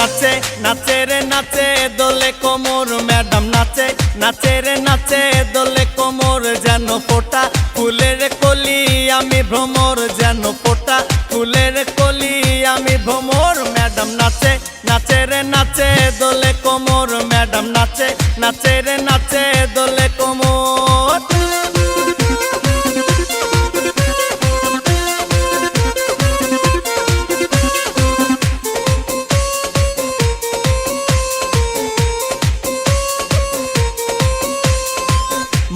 নাচে নাচে রে নাচে দোলে কোমর ম্যাডাম নাচে নাচে রে নাচে দোলে কোমর যেন ফোটা ফুলের কলি আমি ভ্রমর যেন ফোটা ফুলের কলি আমি ভ্রমর ম্যাডাম নাচে নাচে রে নাচে দোলে কোমর ম্যাডাম নাচে নাচে রে নাচে দোলে কোমর।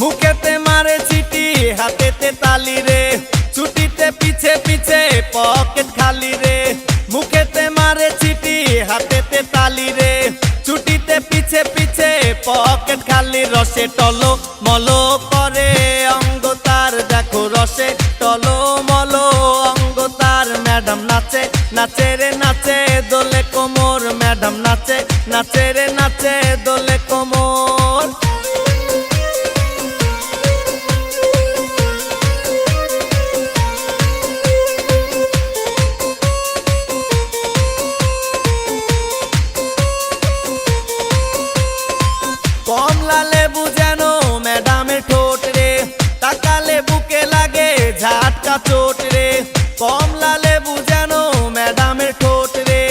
মুখেতে মারে চিঠি হাতেতে তালি রে ছুটিতে পিছে পিছে পকেট খালি রে মুখেতে মারে চিঠি হাতেতে তালি রে ছুটিতে পিছে পিছে পকেট খালি রসে টলো মলো করে অঙ্গ তার দেখো রসে টলো মলো অঙ্গ তার ম্যাডাম নাচে নাচে রে নাচে দোলে কোমর ম্যাডাম নাচে নাচে রে নাচে দোলে কোমর। কমলা লেবু যেন ম্যাডামের ঠোঁট রে তাকালে বুকে লাগে ঝাটকা চোট রে কমলা লেবু যেন ম্যাডামের ঠোঁট রে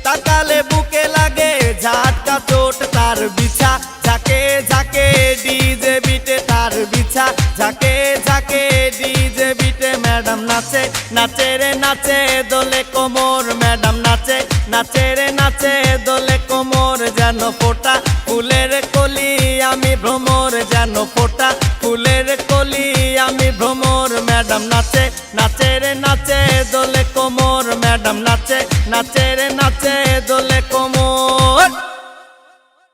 তাকালে বুকে লাগে ঝাটকা চোট তার বিছা ঝাঁকে ঝাঁকে ডিজে বিটে তার বিছা ঝাঁকে ঝাঁকে ডিজে বিটে ম্যাডাম নাচে নাচে রে নাচে দোলে কোমর ম্যাডাম নাচে নাচে রে নাচে দোলে কোমর যেন ফোটা ফুলের কলি আমি ভ্রমর যেন ফোটা ফুলের কলি আমি ভ্রমর ম্যাডাম নাচে নাচে রে নাচে দোলে কোমর ম্যাডাম নাচে নাচে রে নাচে দোলে কোমর।